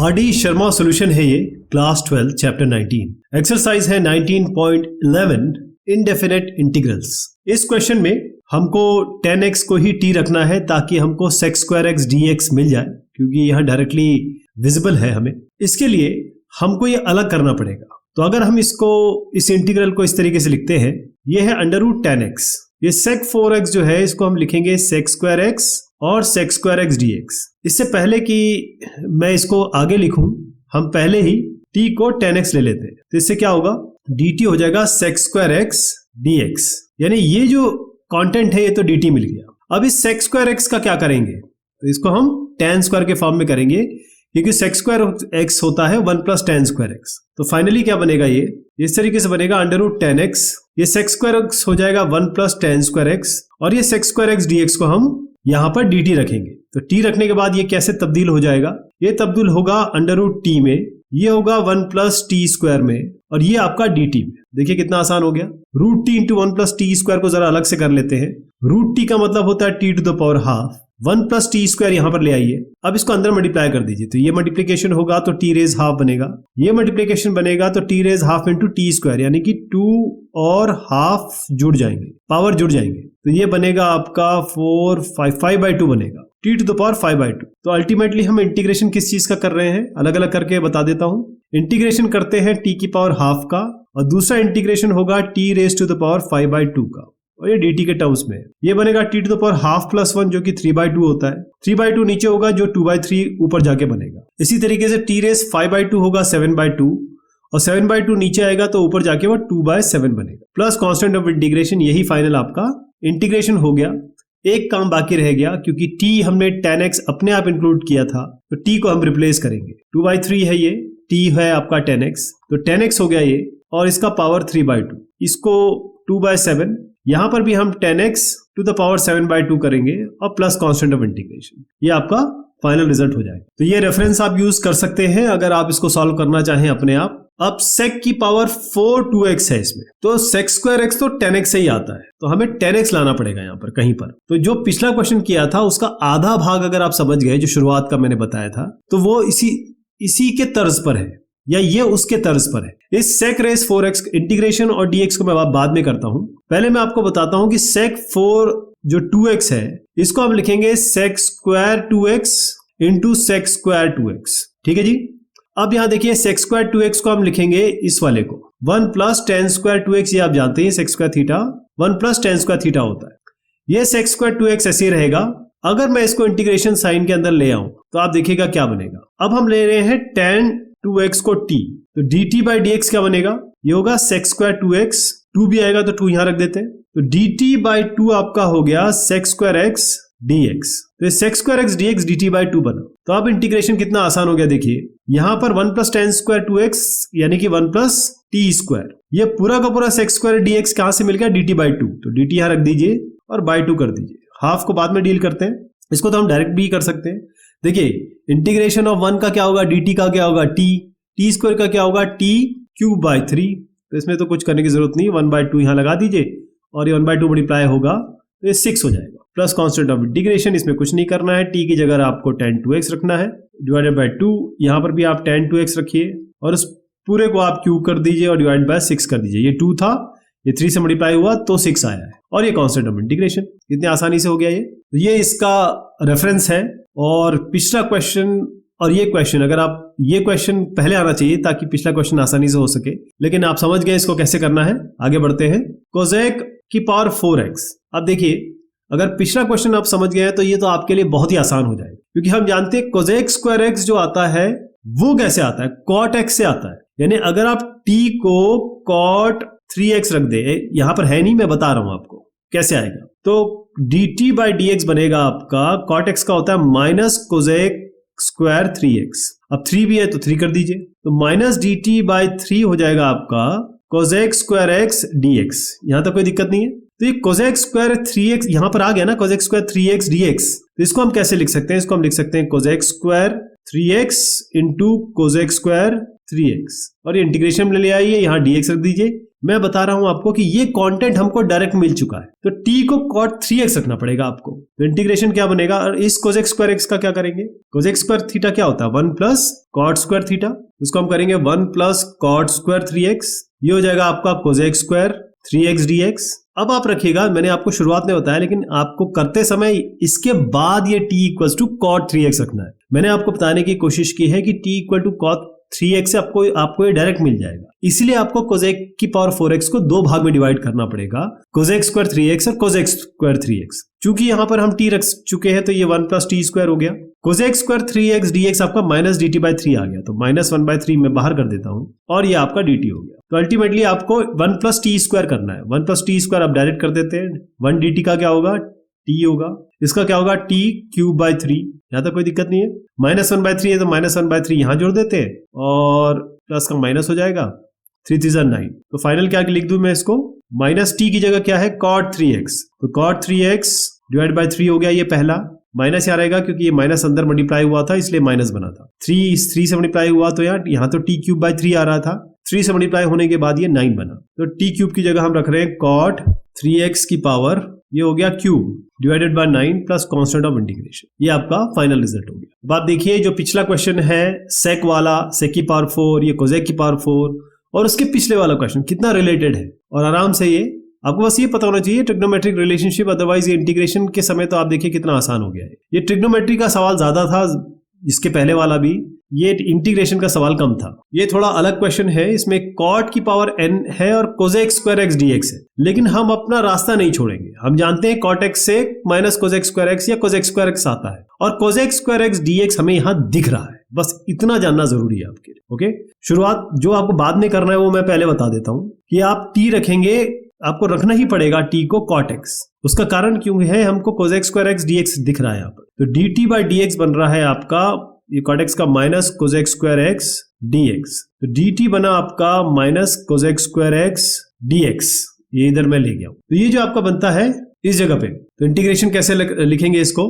RD Sharma solution है ये, class 12 chapter 19। Exercise है 19.11 इनडेफिनेट इंटीग्रल्स। इस क्वेश्चन में हमको 10x को ही t रखना है ताकि हमको sec square x dx मिल जाए, क्योंकि यहाँ डायरेक्टली विजिबल है हमें। इसके लिए हमको ये अलग करना पड़ेगा। तो अगर हम इस इंटीग्रल को इस तरीके से लिखते हैं, ये है √10x। ये sec 4x जो है इसको हम लिखेंगे sec square x और sec square x dx। इससे पहले कि मैं इसको आगे लिखूं, हम पहले ही t को 10x ले लेते हैं। तो इससे क्या होगा, dt हो जाएगा sec square x dx। यानी ये जो कंटेंट है ये तो dt मिल गया। अब इस sec square x का क्या करेंगे, तो इसको हम tan स्क्वायर के फॉर्म में करेंगे, क्योंकि sec स्क्वायर x होता है 1 + tan स्क्वायर x। तो फाइनली क्या बनेगा, ये इस तरीके से बनेगा √10x। ये sec स्क्वायर x हो जाएगा 1 + tan स्क्वायर x, और ये sec स्क्वायर x dx को हम यहाँ पर dt रखेंगे। तो t रखने के बाद ये कैसे तब्दील हो जाएगा, ये तब्दील होगा √t में, ये होगा 1 + t स्क्वायर में, और ये आपका dt में। देखिए कितना आसान हो गया। √t × 1 + t स्क्वायर को जरा अलग से कर लेते हैं। √t का मतलब होता है t⁻², 1 + t स्क्वायर यहाँ पर ले आइए। अब इसको अंदर मल्टीप्लाई कर दीजिए, तो ये मल्टीप्लिकेशन होगा तो t⁻½ बनेगा, ये मल्टीप्लिकेशन बनेगा तो t⁻½ × t स्क्वायर, यानी कि 2 और ½ जुड़ जाएंगे, पावर जुड़ जाएंगे। तो ये बनेगा आपका 5/2 बनेगा, t⁻5/2। तो अल्टीमेटली हम इंटीग्रेशन किस चीज का कर रहे हैं, अलग अलग करके बता देता हूं। इंटीग्रेशन करते हैं t⁻½ का, और दूसरा इंटीग्रेशन होगा t⁻5/2 का, और ये dt के टर्म्स में। ये बनेगा t⁻½ + 1 जो कि 3/2 होता है। 3/2 नीचे होगा जो 2/3 ऊपर जाके बनेगा। इसी तरीके से t⁻5/2 होगा 7/2, और 7/2 नीचे आएगा तो ऊपर जाके वो 2/7 बनेगा, प्लस कांस्टेंट ऑफ इंटीग्रेशन। यही फाइनल आपका इंटीग्रेशन हो गया। एक काम बाकी रह गया, क्योंकि t हमने 10x अपने आप इंक्लूड किया था, तो t को हम रिप्लेस करेंगे। 2/3 है ये, t है आपका 10x, तो 10x हो गया ये, और इसका पावर 3/2, इसको 2/7। यहां पर भी हम 10x to the power 7/2 करेंगे, और प्लस कांस्टेंट ऑफ इंटीग्रेशन। ये आपका फाइनल रिजल्ट हो जाएगा। तो ये रेफरेंस आप यूज कर सकते हैं अगर आप इसको सॉल्व करना चाहें अपने आप। अब sec की पावर 4 2x है इसमें, तो sec स्क्वायर x तो 10x से ही आता है, तो हमें 10x लाना पड़ेगा यहाँ पर कहीं पर। तो जो पिछला क्वेश्चन किया था उसका आधा भाग अगर आप समझ गए, जो शुरुआत का मैंने बताया था, तो वो इसी के तर्ज पर है, या ये उसके तर्ज पर है। इस sec रेस 4x इंटीग्रेशन और dx को मैं बाद में करता हूं। पहले मैं आपको बताता हूं कि sec 4 जो 2x है, इसको हम लिखेंगे sec square 2x into sec square 2x। ठीक है जी। अब यहां देखिए sec स्क्वायर 2x को हम लिखेंगे इस वाले को 1 + tan स्क्वायर 2x। ये आप जानते हैं sec square theta 1 + tan square theta होता है। ये sec स्क्वायर 2x ऐसे ही रहेगा। अगर मैं इसको इंटीग्रेशन साइन के अंदर ले आऊं तो आप देखिएगा क्या बनेगा। अब हम ले रहे हैं tan 2x को t, तो dt/dx क्या बनेगा, ये होगा sec स्क्वायर 2x, 2 भी आएगा तो 2 यहां रख देते हैं, तो dt/2 आपका हो गया sec स्क्वायर x dx। तो sec square x dx dt/2 बना। तो अब इंटीग्रेशन कितना आसान हो गया, देखिए यहां पर 1 + tan स्क्वायर 2x यानी कि 1 + t स्क्वायर, ये पूरा का पूरा sec स्क्वायर dx कहां से मिल गया, dt/2। तो dt यहां रख दीजिए और /2 कर दीजिए। हाफ को बाद में डील करते हैं, इसको तो हम डायरेक्ट भी कर सकते हैं। देखिए इंटीग्रेशन ऑफ 1 का क्या होगा, dt का क्या होगा t स्क्वायर का क्या होगा t³ 3। तो इसमें तो कुछ करने की जरूरत नहीं, 1/2 यहां लगा दीजिए, और ये 1/2 मल्टीप्लाई होगा तो ये 6 हो जाएगा, प्लस कांस्टेंट ऑफ इंटीग्रेशन। इसमें कुछ नहीं करना है, t की जगह आपको tan 2x रखना है, /2। यहां पर भी आप tan 2x रखिए, और उस पूरे को आप क्यूब कर दीजिए और /6 कर दीजिए। ये 2 था, ये 3 से मल्टीप्लाई हुआ तो 6 आया है, और ये कांस्टेंट ऑफ इंटीग्रेशन। इतनी आसानी से हो गया ये इसका रेफरेंस है। और पिछला क्वेश्चन और ये क्वेश्चन, अगर आप ये क्वेश्चन पहले आना चाहिए ताकि पिछला क्वेश्चन आसानी से हो सके, लेकिन आप समझ गए इसको कैसे करना है। आगे बढ़ते हैं। cosec की पावर 4x। अब देखिए अगर पिछला क्वेश्चन आप समझ गए हैं तो ये तो आपके लिए बहुत ही आसान हो जाएगा, क्योंकि हम जानते हैं cosec स्क्वायर x जो आता है वो कैसे आता है, cot x से आता है। यानी अगर आप t को cot 3x रख दे, यहां पर है नहीं, मैं बता रहा हूं आपको कैसे आएगा। तो dt/dx बनेगा आपका, cot x का होता है -cosec स्क्वायर 3x। अब 3 भी है तो 3 कर दीजिए, तो -dt/3 हो जाएगा आपका cosec स्क्वायर x dx। यहां तक कोई दिक्कत नहीं है। तो ये cosec स्क्वायर 3x यहां पर आ गया ना, cosec स्क्वायर 3x dx। तो इसको हम कैसे लिख सकते हैं, इसको हम लिख सकते हैं cosec square 3x into cosec square 3x, और ये इंटीग्रेशन में ले आइए, यहां dx रख दीजिए। मैं बता रहा हूं आपको कि ये कंटेंट हमको डायरेक्ट मिल चुका है, तो t को cot 3x रखना पड़ेगा आपको। तो इंटीग्रेशन क्या बनेगा, और इस cosec स्क्वायर x का क्या करेंगे, cosec स्क्वायर थीटा क्या होता है 1 प्लस cot स्क्वायर थीटा, इसको हम करेंगे 1 प्लस cot स्क्वायर 3x, ये हो जाएगा आपका cosec स्क्वायर 3x dx। अब आप रखिएगा, मैंने आपको शुरुआत में बताया, लेकिन आपको करते समय इसके बाद ये t equal to cot 3x रखना है। मैंने आपको बताने की कोशिश की है कि t equal to cot 3x से आपको ये डायरेक्ट मिल जाएगा, इसलिए आपको cosec की पावर 4x को दो भाग में डिवाइड करना पड़ेगा, cosec स्क्वायर 3x और cosec स्क्वायर 3x। चूंकि यहां पर हम t रख चुके हैं तो ये 1 प्लस टी स्क्वायर हो गया, cosec स्क्वायर 3x dx आपका माइनस dt बाई 3 आ गया, तो माइनस 1 बाई 3 में बाहर कर देता हूं और ये आपका dt हो गया। तो अल्टीमेटली आपको 1 प्लस टी स्क्वायर करना है, 1 प्लस टी स्क्वायर आप डायरेक्ट कर देते हैं, 1 dt का क्या होगा t होगा, इसका क्या होगा t क्यूब बाई 3, यहां तक कोई दिक्कत नहीं है। माइनस 1 बाई 3 है तो माइनस 1 बाई 3 यहां जोड़ देते हैं और प्लस का माइनस हो जाएगा, 3 3 9। तो फाइनल क्या लिख दूं मैं इसको, माइनस t की जगह क्या है cot 3x, तो cot 3x डिवाइड बाई 3 हो गया, ये पहला माइनस यहाँ रहेगा क्योंकि ये माइनस अंदर मल्टीप्लाई हुआ था इसलिए माइनस बना था, 3 से मल्टीप्लाई हुआ तो यहाँ तो t क्यूब बाई 3 आ रहा था, 3 से मल्टीप्लाई होने के बाद ये 9 बना, तो t क्यूब की जगह हम रख रहे हैं cot 3x की पावर, ये हो गया cube divided by 9 plus constant of integration, ये आपका फाइनल रिजल्ट हो गया। बात देखिए, जो पिछला क्वेश्चन है सेक वाला, सेक की पावर 4, ये कोसेक की पावर 4, और उसके पिछले वाला क्वेश्चन कितना रिलेटेड है, और आराम से ये आपको बस ये पता होना चाहिए ट्रिग्नोमेट्रिक रिलेशनशिप, अदरवाइज ये इंटीग्रेशन के समय तो आप देखिए कितना आसान हो गया है। ये ट्रिग्नोमेट्री का सवाल ज्यादा था, इसके पहले वाला भी, ये इंटीग्रेशन का सवाल कम था। ये थोड़ा अलग क्वेश्चन है, इसमें cot की पावर n है और cosec स्क्वायर x dx है, लेकिन हम अपना रास्ता नहीं छोड़ेंगे। हम जानते हैं cot x से माइनस cosec स्क्वायर x या cosec स्क्वायर x आता है, और cosec स्क्वायर x dx हमें यहाँ दिख रहा है, बस इतना जानना जरूरी है आपके लिए। ओके, शुरुआत जो आपको बाद में करना है वो मैं पहले बता देता हूँ कि आप t रखेंगे, आपको रखना ही पड़ेगा t को cot x। उसका कारण क्यों है, हमको cosec स्क्वायर x dx दिख रहा है यहाँ पर, तो dt बाई dx बन रहा है आपका ये cot x का minus cosec square x dx, तो dt बना आपका minus cosec square x dx, ये इधर मैं ले गया हूं। तो ये जो आपका बनता है इस जगह पे, तो इंटीग्रेशन कैसे लिखेंगे इसको,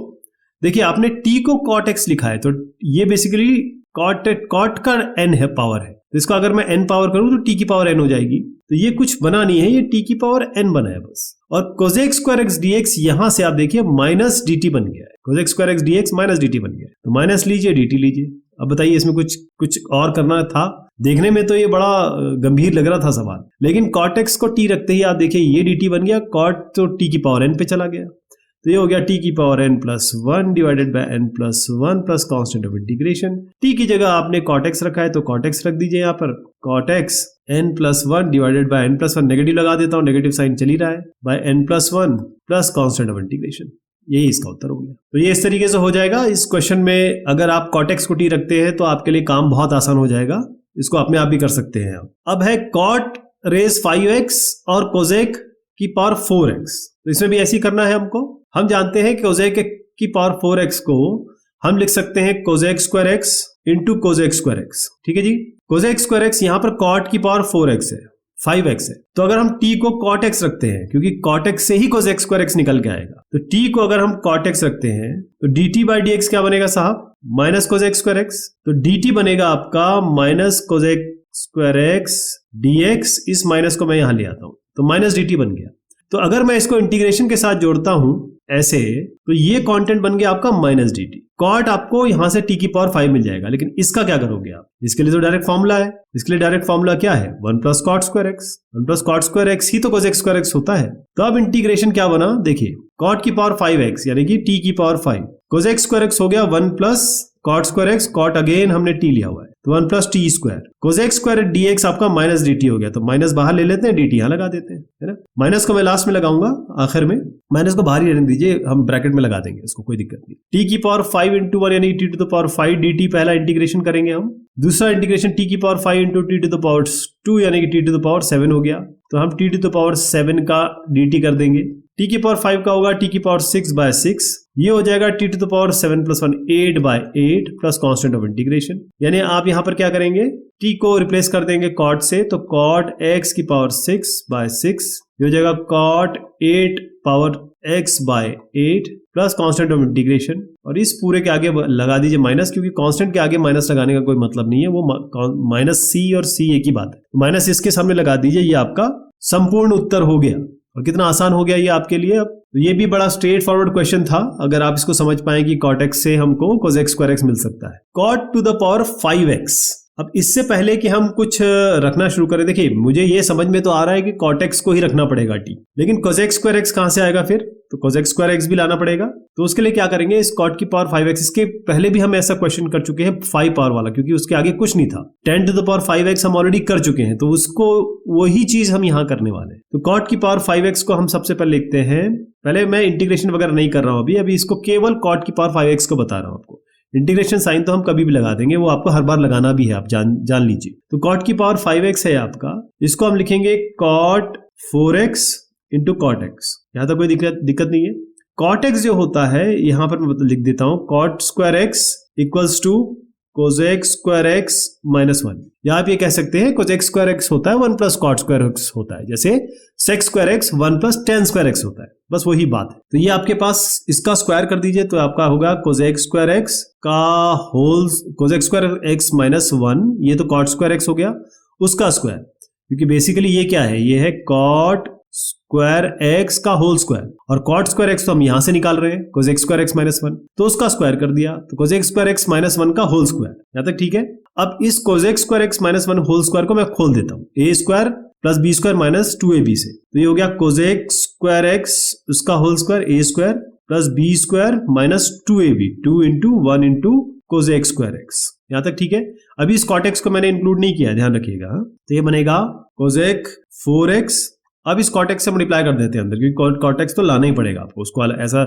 देखिए आपने t को cot x लिखा है, तो ये बेसिकली cot का n है पावर है, तो इसको अगर मैं n पावर करूं तो t की पावर n हो जाएगी, तो ये कुछ बना नहीं है, ये t की पावर n बना है बस। और cosec स्क्वायर x dx यहां से आप देखिए माइनस dt बन गया है, cosec square x dx minus dt बन गया है, तो माइनस लीजिए dt लीजिए। अब बताइए इसमें कुछ और करना था, देखने में तो ये बड़ा गंभीर लग रहा था सवाल, लेकिन cot x को t रखते ही आप देखिए ये dt बन गया, cot तो t की पावर n पे चला गया, तो ये हो गया t की power n plus 1 divided by n plus 1 plus constant of integration. t की जगह आपने cot x रखा है तो cot x रख दीजिए यहाँ पर, cot x n plus 1 divided by n plus 1, negative लगा देता हूँ, नेगेटिव साइन चल ही रहा है, by n plus 1 plus constant of integration, यही इसका उत्तर हो गया। तो ये इस तरीके से हो जाएगा। इस क्वेश्चन में अगर आप cot x को t रखते हैं तो आपके लिए काम बहुत आसान हो जाएगा, इसको अपने आप भी कर सकते हैं आप। अब है cot रेज 5x और cosec की पावर 4x, तो इसमें भी ऐसे ही करना है हमको। हम जानते हैं कि cosec की पावर 4x को हम लिख सकते हैं cosec square x into cosec square x, ठीक है जी। cosec स्क्वायर x यहाँ पर cot की पावर 4x है, 5x है, तो अगर हम t को cot x रखते हैं, क्योंकि cot x से ही cosec स्क्वायर x निकल के आएगा, तो t को अगर हम cot x रखते हैं तो dt बाई dx क्या बनेगा साहब, माइनस cosec स्क्वायर x, तो dt बनेगा आपका minus cosec square x dx, इस माइनस को मैं यहां ले आता हूं तो माइनस dt बन गया। तो अगर मैं इसको इंटीग्रेशन के साथ जोड़ता हूं ऐसे, तो ये कंटेंट बन गया आपका माइनस dt। कॉट आपको यहां से t की पावर 5 मिल जाएगा, लेकिन इसका क्या करोगे आप, इसके लिए तो डायरेक्ट फॉर्मूला है, इसके लिए डायरेक्ट फॉर्मूला क्या है, 1 plus cot square x, 1 plus cot square x ही तो cosec स्क्वायर x होता है। तो अब इंटीग्रेशन क्या बना, देखिए कॉट की पावर 5x यानी कि t की पावर 5, cosec स्क्वायर x हो गया 1 plus cot square x, cot again हमने t लिया हुआ है तो 1 plus t square, cosec square dx आपका माइनस dt हो गया, तो माइनस बाहर ले लेते हैं, dt यहां लगा देते हैं, है ना। माइनस को मैं लास्ट में लगाऊंगा, आखिर में माइनस को बाहर ही रहने दीजिए, हम ब्रैकेट में लगा देंगे, इसको कोई दिक्कत नहीं। t की पावर 5 इंटू 1 यानी t to the power 5 dt पहला इंटीग्रेशन करेंगे हम, दूसरा इंटीग्रेशन t की power 5 into t to the power 2 यानी कि t टू द पावर 7 हो गया, तो हम t टू द पावर 7 का dt कर देंगे। t की पावर 5 का होगा t की पावर 6 बाय 6, ये हो जाएगा t to the power 7 plus 1 8 by 8 plus constant of integration. यानी आप यहां पर क्या करेंगे, t को रिप्लेस कर देंगे cot से, तो cot x की पावर 6 बाय 6, ये हो जाएगा cot 8 power x by 8 plus constant of integration, और इस पूरे के आगे लगा दीजिए माइनस, क्योंकि कांस्टेंट के आगे माइनस लगाने का कोई मतलब नहीं है, वो माइनस c और c एक ही बात है, माइनस इसके सामने लगा दीजिए, ये आपका संपूर्ण उत्तर हो गया। और कितना आसान हो गया ये आपके लिए। अब तो ये भी बड़ा स्ट्रेट फॉरवर्ड क्वेश्चन था, अगर आप इसको समझ पाए कि cot x से हमको cos x square x मिल सकता है। cot to the power 5x। अब इससे पहले कि हम कुछ रखना शुरू करें, देखिए मुझे ये समझ में तो आ रहा है कि cot x को ही रखना पड़ेगा t, लेकिन cos x square x कहां से आएगा फिर, तो cos x square x भी लाना पड़ेगा। तो उसके लिए क्या करेंगे, इस cot की पावर 5x, इसके पहले भी हम ऐसा क्वेश्चन कर चुके हैं 5 पावर वाला, क्योंकि उसके आगे कुछ नहीं था। 10 to the power 5x हम ऑलरेडी कर चुके हैं, तो उसको वही चीज हम यहां करने वाले हैं। तो cot की पावर 5x को हम सबसे पहले लिखते हैं, पहले मैं इंटीग्रेशन वगैरह नहीं कर रहा हूं अभी इसको केवल cot की पावर 5x को बता रहा हूं आपको। इंटीग्रेशन साइन तो हम कभी भी लगा देंगे, वो आपको हर बार लगाना भी है, आप जान लीजिए। तो cot की पावर 5x है आपका, इसको हम लिखेंगे cot 4x into cot x। यहां तक कोई दिक्कत नहीं है। cot x जो होता है यहां पर मैं लिख देता हूं cot square x equals to cosec square x minus 1। या आप ये कह सकते हैं cosec स्क्वायर x होता है 1 प्लस cot स्क्वायर x होता है, जैसे sec square x 1 plus tan square x होता है, बस वही बात है। तो ये आपके पास इसका स्क्वायर कर दीजिए, तो आपका होगा cosec स्क्वायर x का whole cosec square x minus 1, ये तो cot स्क्वायर x हो गया, उसका स्क्वायर, क्योंकि बेसिकली ये क्या है, ये है cot स्क्वायर x का होल स्क्वायर, और cot स्क्वायर x तो हम यहां से निकाल रहे हैं cosec स्क्वायर x माइनस 1, तो उसका स्क्वायर कर दिया, तो cosec स्क्वायर x माइनस 1 का होल स्क्वायर। यहां तक ठीक है। अब इस cosec square x minus 1 whole square को मैं खोल देता हूं, a square plus b square minus 2ab से, तो ये हो गया cosec स्क्वायर x उसका whole square a square plus b square minus 2ab, 2 into 1 into cosec square x। यहां तक ठीक है। अभी इस cot x को मैंने इंक्लूड नहीं किया, ध्यान रखिएगा। तो ये बनेगा cosec 4x। अब इस cot x से मल्टीप्लाई कर देते हैं अंदर, क्योंकि cot x तो लाना ही पड़ेगा आपको, उसको ऐसा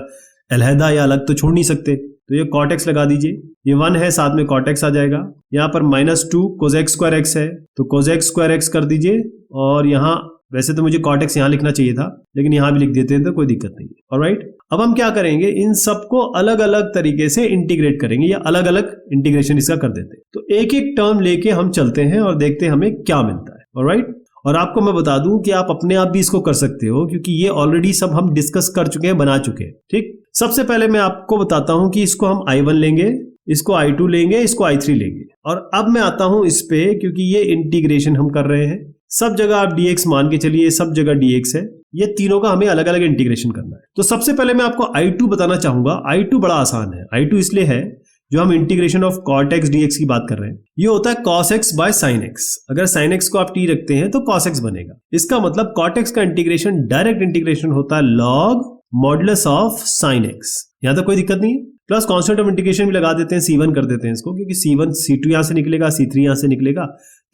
अलहदा या अलग तो छोड़ नहीं सकते। तो ये cot x लगा दीजिए, ये 1 है, साथ में cot x आ जाएगा। यहाँ पर माइनस 2 cosec स्क्वायर x है, तो cosec स्क्वायर x कर दीजिए, और यहाँ वैसे तो मुझे cot x यहाँ लिखना चाहिए था, लेकिन यहाँ भी लिख देते हैं तो कोई दिक्कत नहीं है। ऑलराइट, अब हम क्या करेंगे, इन सबको अलग अलग तरीके से इंटीग्रेट करेंगे, या अलग अलग इंटीग्रेशन इसका कर देते हैं। तो एक एक टर्म लेके हम चलते हैं और देखते हैं हमें क्या मिलता है। ऑलराइट, और आपको मैं बता दूं कि आप अपने आप भी इसको कर सकते हो, क्योंकि ये ऑलरेडी सब हम डिस्कस कर चुके हैं, बना चुके हैं। ठीक, सबसे पहले मैं आपको बताता हूं कि इसको हम i1 लेंगे, इसको i2 लेंगे, इसको i3 लेंगे। और अब मैं आता हूं इस पे, क्योंकि ये इंटीग्रेशन हम कर रहे हैं, सब जगह आप dx मान के चलिए, सब जगह dx है, ये तीनों का हमें अलग अलग इंटीग्रेशन करना है। तो सबसे पहले मैं आपको i2 बताना चाहूंगा। i2 बड़ा आसान है। i2 इसलिए है, जो हम integration of cot x dx की बात कर रहे हैं, ये होता है cos x by sin x। अगर sin x को आप t रखते हैं तो cos x बनेगा। इसका मतलब cot x का इंटीग्रेशन डायरेक्ट इंटीग्रेशन होता है log modulus of sin x। यहां तक कोई दिक्कत नहीं है। प्लस कांस्टेंट ऑफ इंटीग्रेशन भी लगा देते हैं, c1 कर देते हैं इसको, क्योंकि c1 c2 यहां से निकलेगा, c3 यहां से निकलेगा,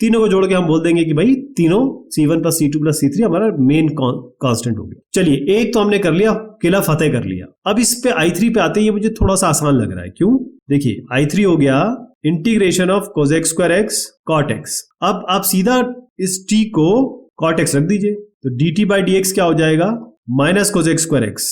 तीनों को जोड़ के हम बोल देंगे कि भाई तीनों c1 plus c2 plus c3 हमारा मेन कांस्टेंट हो गया। चलिए, एक तो हमने कर लिया, किला फतेह कर लिया। अब इस पे i3 पे आते ही ये मुझे थोड़ा सा आसान लग रहा है। क्यों? देखिए, i3 हो गया integration of cosec square x cot x। अब आप सीधा इस t को cot x रख दीजिए, तो dt बाई dx क्या हो जाएगा, माइनस cosec स्क्वायर x।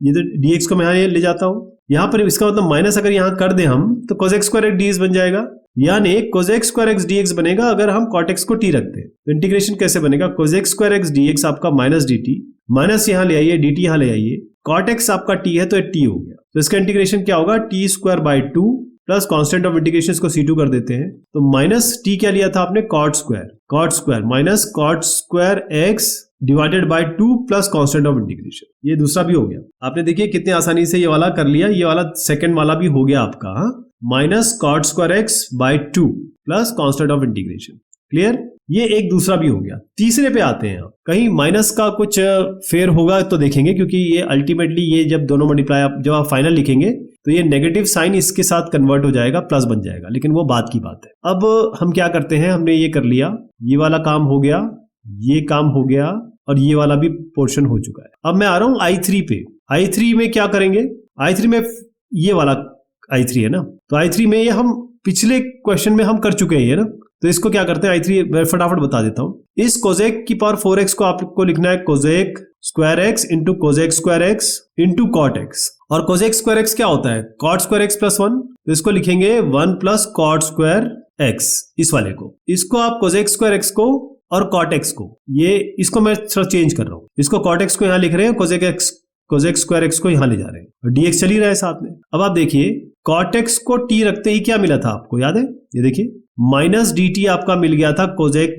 ये तो dx को मैं यहां ले जाता हूं, यहां पर इसका मतलब माइनस अगर यहां कर दे हम, तो cosec स्क्वायर x dx बन जाएगा, यानी cosec स्क्वायर x dx बनेगा अगर हम cot x को t रखते हैं। तो इंटीग्रेशन कैसे बनेगा, cosec स्क्वायर x dx आपका माइनस dt, माइनस यहां ले आइए, dt यहां ले आइए, cot x आपका t है तो t हो गया। तो इसका इंटीग्रेशन क्या होगा, t square by 2 plus constant of integration को c2 कर देते हैं, तो माइनस t क्या लिया था आपने, cot square minus cot square x divided by 2 plus constant of integration. ये दूसरा भी हो गया। आपने देखिए कितने आसानी से ये वाला कर लिया, ये वाला सेकंड वाला भी हो गया आपका, minus cot square x by 2 plus constant of integration. Clear? ये एक दूसरा भी हो गया। तीसरे पे आते हैं, कहीं माइनस का कुछ फेयर होगा तो देखेंगे, क्योंकि ये अल्टीमेटली ये जब दोनों मल्टीप्लाई जब आप फाइनल लिखेंगे तो ये नेगेटिव साइन इसके साथ कन्वर्ट हो जाएगा, प्लस बन जाएगा, लेकिन वो बात की बात है। अब हम क्या करते हैं, हमने ये कर लिया, ये वाला काम हो गया, ये काम हो गया, और ये वाला भी पोर्शन हो चुका है। अब मैं आ रहा हूं i3 पे। i3 में क्या करेंगे, i3 में ये वाला i3 है ना, तो i3 में ये हम पिछले क्वेश्चन में हम कर चुके हैं ना, तो इसको क्या करते हैं, i3 फटाफट बता देता हूं। इस cosec की पावर 4x को आपको लिखना है cosec square x into cosec square x into cot x। और cosec स्क्वायर x क्या होता है, cot स्क्वायर x प्लस 1, तो इसको लिखेंगे 1 प्लस cot स्क्वायर x। इस वाले को, इसको आप cosec स्क्वायर x को और cot x को, ये इसको मैं थोड़ा चेंज कर रहा हूं, इसको cot x को यहां लिख रहे हैं, cosec स्क्वायर x को यहां ले जा रहे हैं, और dx चल ही रहा है साथ में। अब आप देखिए, cot x को t रखते ही क्या मिला था आपको, याद है? ये देखिए, माइनस dt आपका मिल गया था cosec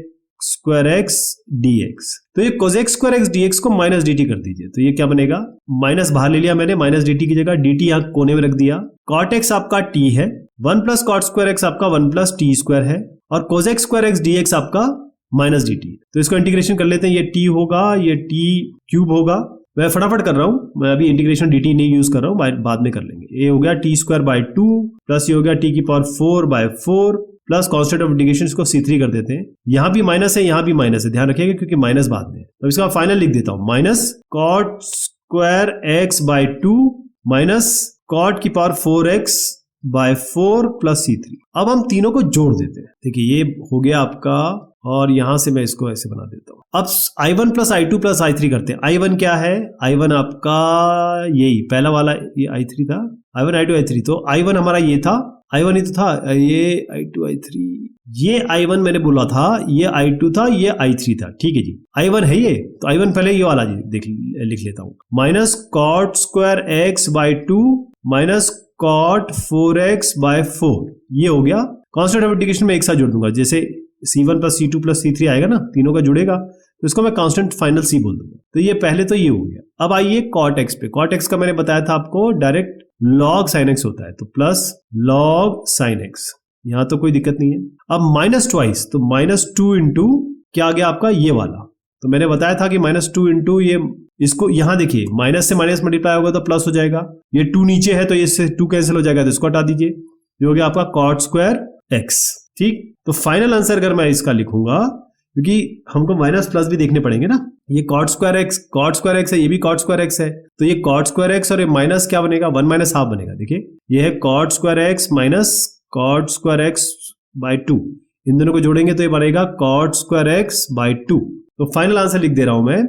स्क्वायर एक्स dx। तो ये cosec स्क्वायर एक्स dx को माइनस dt कर दीजिए, तो ये क्या बनेगा, माइनस बाहर ले लिया मैंने, माइनस dt की जगह dt यहाँ कोने में रख दिया। cot x आपका t है, 1 प्लस कॉट स्क्वायर एक्स आपका 1 प्लस टी स्क्वायर है, और cosec स्क्वायर एक्स dx आपका माइनस dt। तो इसको इंटीग्रेशन कर लेते हैं, ये t होगा, ये t क्यूब होगा। मैं फटाफट कर रहा हूं, मैं अभी इंटीग्रेशन dt नहीं यूज कर रहा हूं, बाद में कर लेंगे। ये हो गया t स्क्वायर बाय 2 प्लस ये हो गया t की power 4 by 4 plus constant of integration इसको c3 कर देते हैं। यहां भी माइनस है, यहां भी माइनस है, ध्यान रखिएगा क्योंकि माइनस बाद में। तो इसका फाइनल लिख देता हूं, minus cot square x by 2 minus cot की power 4x by 4 plus c3। अब हम तीनों को जोड़ देते हैं। देखिए ये हो गया आपका, और यहां से मैं इसको ऐसे बना देता हूं। अब i1 plus i2 plus i3 करते हैं। i1 क्या है, i1 आपका यही पहला वाला, ये i3 था, i1 i2 i3। तो i1 हमारा ये था, i1 ही तो था, ये i2 i3, ये i1 मैंने बोला था, ये i2 था, ये i3 था, ठीक है जी। i1 है ये, तो i1 पहले ये वाला लिख लेता हूं, minus cot square x by 2 minus cot 4x by 4। ये हो गया। कॉन्स्टेंट ऑफ इंटीग्रेशन में एक साथ जोड़ दूंगा, जैसे c1 plus c2 plus c3 आएगा ना, तीनों का जुड़ेगा, तो इसको मैं कांस्टेंट फाइनल c बोल दूंगा। तो ये पहले तो ये हो गया। अब आइए cot x पे। cot x का मैंने बताया था आपको डायरेक्ट log sin x होता है, तो प्लस log sin x, यहां तो कोई दिक्कत नहीं है। अब माइनस ट्वाइस, तो माइनस 2 इंटू क्या आ गया आपका, ये वाला। तो मैंने बताया था कि माइनस 2 इंटू ये, इसको यहां देखिए माइनस से माइनस मल्टीप्लाई होगा तो प्लस हो जाएगा। ये 2 नीचे है तो इससे 2 कैंसिल हो जाएगा, तो इसको हटा दीजिए। ये हो गया आपका cot स्क्वायर x, ठीक। तो फाइनल आंसर अगर मैं इसका लिखूंगा, क्योंकि हमको माइनस प्लस भी देखने पड़ेंगे ना, ये cot स्क्वायर एक्स है, ये भी cot स्क्वायर एक्स है, तो ये cot स्क्वायर एक्स और ये माइनस क्या बनेगा, 1 माइनस हाफ बनेगा। देखिए ये है cot square x minus cot square x by 2, इन दोनों को जोड़ेंगे तो ये बनेगा cot स्क्वायर एक्स बाय 2। तो फाइनल आंसर लिख दे रहा हूं मैं,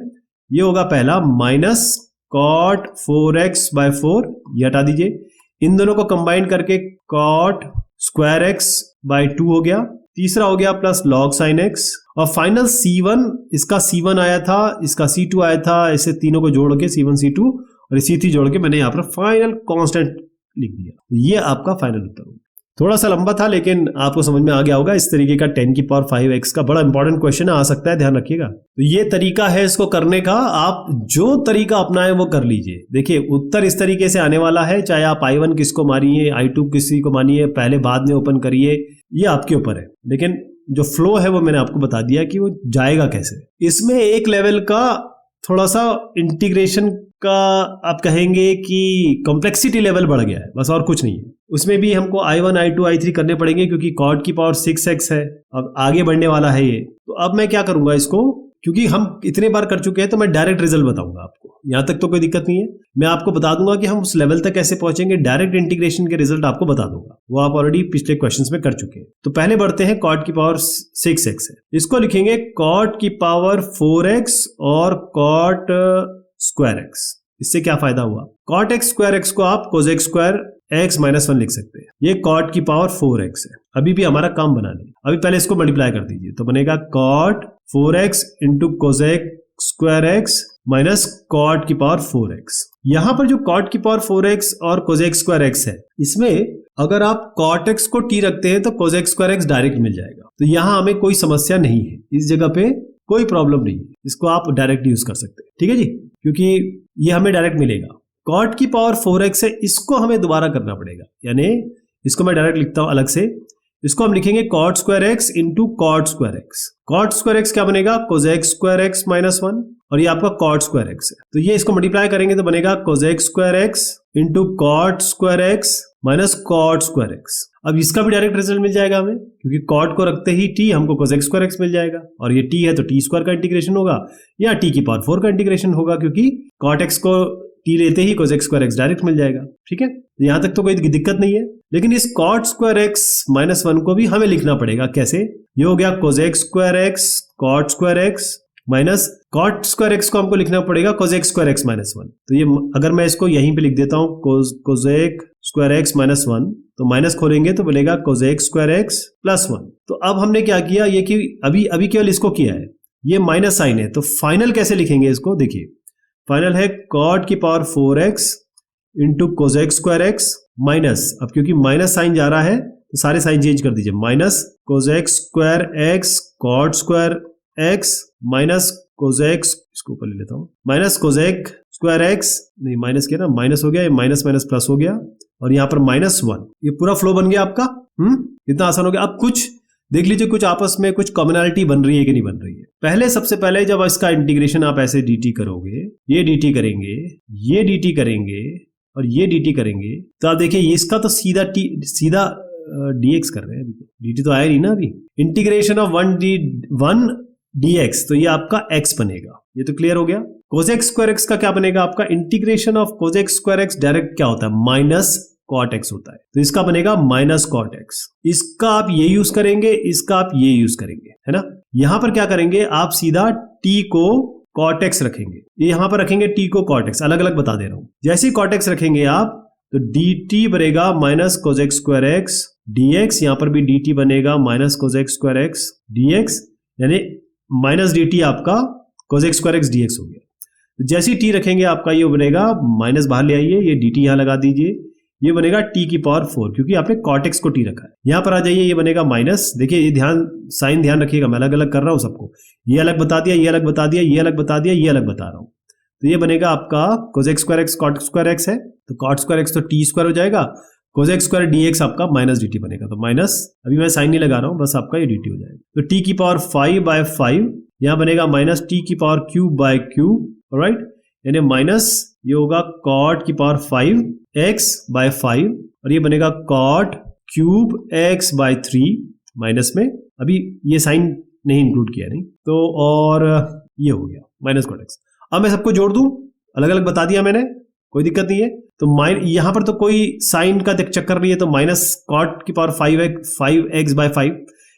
ये होगा पहला माइनस cot 4x बाय 4, ये हटा दीजिए। इन दोनों को कंबाइन करके cot स्क्वायर एक्स बाय 2 हो गया। तीसरा हो गया प्लस log sin x, और फाइनल c1, इसका c1 आया था, इसका c2 आया था, ऐसे तीनों को जोड़ के c1 c2 और c3 जोड़ के मैंने यहाँ पर फाइनल कांस्टेंट लिख दिया। ये आपका फाइनल उत्तर होगा। थोड़ा सा लंबा था लेकिन आपको समझ में आ गया होगा। इस तरीके का 10 की पावर 5x का बड़ा इंपॉर्टेंट क्वेश्चन आ सकता है, ध्यान रखिएगा। तो ये तरीका है इसको करने का, आप जो तरीका अपनाएं वो कर लीजिए। देखिए उत्तर इस तरीके से आने वाला है, चाहे आप i1 किसको मारिए, i2 किसी को मानिए, पहले बाद में ओपन करिए, ये आपके ऊपर है। लेकिन जो फ्लो है वो मैंने आपको बता दिया कि वो जाएगा कैसे। इसमें एक लेवल का थोड़ा सा इंटीग्रेशन का आप कहेंगे कि कॉम्प्लेक्सिटी लेवल बढ़ गया है, बस और कुछ नहीं है। उसमें भी हमको i1 i2 i3 करने पड़ेंगे क्योंकि cot की पावर 6x है, अब आगे बढ़ने वाला है ये। तो अब मैं क्या करूंगा इसको, क्योंकि हम इतने बार कर चुके हैं तो मैं डायरेक्ट रिजल्ट बताऊंगा आपको, यहां तक तो कोई दिक्कत नहीं है। मैं आपको बता दूंगा कि हम उस लेवल तक कैसे पहुंचेंगे, डायरेक्ट इंटीग्रेशन के रिजल्ट आपको बता दूंगा, वो आप ऑलरेडी पिछले क्वेश्चंस में कर चुके हैं। तो पहले बढ़ते हैं, cot की पावर 6x है, इसको लिखेंगे cot की पावर 4x और cot स्क्वायर x। इससे क्या फायदा हुआ, cot x स्क्वायर x को आप cosec स्क्वायर x माइनस 1 लिख सकते हैं। ये cot की पावर 4x है, अभी भी हमारा काम बना नहीं। अभी पहले इसको मल्टीप्लाई कर दीजिए, तो बनेगा cot 4x into cosec square x minus cot की पावर 4x। यहां पर जो cot की पावर 4x और cosec स्क्वायर x है, इसमें अगर आप cot x को t रखते हैं तो cosec स्क्वायर x डायरेक्ट मिल जाएगा। तो यहां हमें कोई समस्या नहीं है, इस जगह पे कोई प्रॉब्लम नहीं है, इसको आप डायरेक्ट यूज कर सकते हैं, ठीक है जी, क्योंकि ये हमें डायरेक्ट मिलेगा। cot की पावर 4x है, इसको हमें दोबारा करना पड़ेगा, यानी इसको मैं डायरेक्ट लिखता हूं अलग से। इसको हम लिखेंगे cot square x into cot square x। cot square x क्या बनेगा, cosec स्क्वायर x माइनस 1, और ये आपका cot स्क्वायर x है। तो ये इसको मल्टीप्लाई करेंगे तो बनेगा cosec square x into cot square x minus cot square x। अब इसका भी डायरेक्ट रिजल्ट मिल जाएगा हमें, क्योंकि cot को रखते ही t, हमको cosec स्क्वायर x मिल जाएगा, और ये t है तो t स्क्वायर का इंटीग्रेशन होगा, या t की पावर 4 का इंटीग्रेशन होगा, क्योंकि cot x को t लेते ही cosec स्क्वायर x डायरेक्ट मिल जाएगा। ठीक है, यहां तक तो कोई दिक्कत नहीं है। लेकिन इस cot स्क्वायर x माइनस 1 को भी हमें लिखना पड़ेगा। कैसे, ये हो गया cosec square x cot square x minus cot square x को हमको लिखना पड़ेगा cosec स्क्वायर x माइनस 1। तो ये अगर मैं इसको यहीं पे लिख देता हूं cosec स्क्वायर x माइनस 1, तो माइनस खोलेंगे तो बोलेगा cosec स्क्वायर x प्लस 1। तो अब हमने क्या किया, ये कि अभी केवल इसको किया है, ये माइनस साइन है, तो फाइनल कैसे लिखेंगे इसको, देखिए फाइनल है cot की power 4x into cosec square x minus, अब क्योंकि माइनस साइन जा रहा है तो सारे साइन चेंज कर दीजिए, minus cosec square x cot square x minus कोजेक्स, इसको ऊपर ले लेता हूं, माइनस कोजेक स्क्वायर एक्स, नहीं माइनस किया ना, माइनस हो गया, ये माइनस माइनस प्लस हो गया, और यहाँ पर -1, ये पूरा फ्लो बन गया आपका। इतना आसान हो गया। अब कुछ देख लीजिए, कुछ आपस में कुछ कॉमनैलिटी बन रही है कि नहीं बन रही है। पहले सबसे पहले जब इसका इंटीग्रेशन आप ऐसे dt करोगे, ये dt करेंगे, ये dt करेंगे और ये dt करेंगे, तो आप देखिए इसका तो सीधा dx कर रहे हैं, अभी dt तो आया नहीं ना अभी। इंटीग्रेशन ऑफ 1 dx, तो ये आपका x बनेगा, ये तो क्लियर हो गया। कोसेक स्क्वायर एक्स का क्या बनेगा आपका, integration of cosec square x direct क्या होता है, माइनस कॉट एक्स होता है, तो इसका बनेगा माइनस कॉट एक्स। इसका आप ये यूज करेंगे, इसका आप ये यूज करेंगे, है ना। यहां पर क्या करेंगे, आप सीधा t को कॉट एक्स रखेंगे, ये यहां पर रखेंगे t को कॉट एक्स, अलग अलग बता दे रहा हूं। जैसे ही कॉट एक्स रखेंगे आप, तो dt बनेगा minus cosec square x dx, यहां पर भी dt बनेगा minus cosec square x dx, यानी माइनस dt आपका कोसेक स्क्वायर एक्स dx हो गया। जैसे ही t रखेंगे आपका ये बनेगा, माइनस बाहर ले आइए, ये dt यहां लगा दीजिए, ये बनेगा t की पावर 4, क्योंकि आपने cot x को t रखा है। यहां पर आ जाइए, ये बनेगा माइनस, देखिए ये साइन ध्यान रखिएगा, मैं अलग अलग कर रहा हूं सबको, ये अलग बता दिया, ये अलग बता दिया, ये अलग बता दिया, ये अलग बता रहा हूं। तो ये बनेगा आपका cosec square x cot square x है, तो cot स्क्वायर एक्स तो t स्क्वायर हो जाएगा, कोसेक स्क्वायर dx आपका माइनस dt बनेगा, तो माइनस, अभी मैं साइन नहीं लगा रहा हूं, बस आपका ये dt हो जाएगा। तो t की पावर 5/5, यहां बनेगा माइनस t की पावर क्यूब, ऑलराइट, यानी माइनस ये होगा cot की पावर 5x/5, और ये बनेगा cot क्यूब x/3 माइनस में, अभी ये साइन नहीं इंक्लूड किया नहीं, तो और ये हो गया माइनस cot x। अब मैं सबको जोड़ दूं, अलग अलग बता दिया मैंने, कोई दिक्कत नहीं है। तो यहां पर तो कोई साइन का चक्कर नहीं है, तो माइनस cot की पावर 5x/5,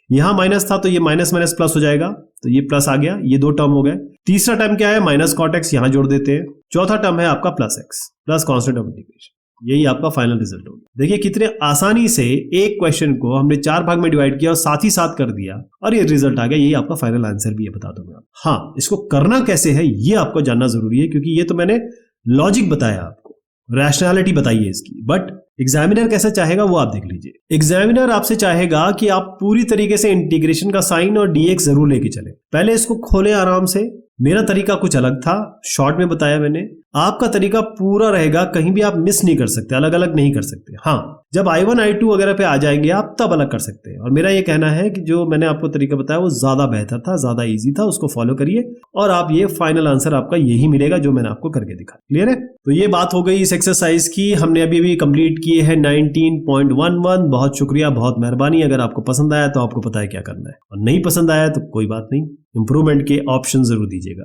यहां माइनस था तो ये माइनस माइनस प्लस हो जाएगा, तो ये प्लस आ गया, ये 2 टर्म हो गए। तीसरा टर्म क्या है, माइनस कॉट एक्स, यहां जोड़ देते हैं। चौथा टर्म है आपका plus x plus constant of integration, यही आपका फाइनल रिजल्ट हो गया। देखिए कितने आसानी से एक क्वेश्चन को हमने 4 भाग में डिवाइड किया और साथ ही साथ कर दिया, और ये रिजल्ट आ गया, यही आपका फाइनल आंसर भी है, बता दूंगा। हाँ, इसको करना कैसे है ये आपको जानना जरूरी है, क्योंकि ये तो मैंने लॉजिक बताया आपको, रैशनैलिटी बताई है इसकी, बट एग्जामिनर कैसा चाहेगा वो आप देख लीजिए। एग्जामिनर आपसे चाहेगा कि आप पूरी तरीके से इंटीग्रेशन का साइन और dx जरूर लेके चले। पहले इसको खोलें आराम से, मेरा तरीका कुछ अलग था, शॉर्ट में बताया मैंने, आपका तरीका पूरा रहेगा, कहीं भी आप मिस नहीं कर सकते, अलग अलग नहीं कर सकते। हाँ, जब I1 I2 वगैरह पे आ जाएंगे आप तब अलग कर सकते हैं। और मेरा ये कहना है कि जो मैंने आपको तरीका बताया वो ज्यादा बेहतर था, ज्यादा इजी था, उसको फॉलो करिए और आप ये फाइनल आंसर आपका यही मिलेगा जो मैंने आपको करके दिखा। क्लियर है? तो ये बात हो गई इस एक्सरसाइज की, हमने अभी भी कंप्लीट किए हैं 19.11। बहुत शुक्रिया, बहुत मेहरबानी। अगर आपको पसंद आया तो आपको पता है क्या करना है, और नहीं पसंद आया तो कोई बात नहीं, इंप्रूवमेंट के ऑप्शन जरूर दीजिएगा।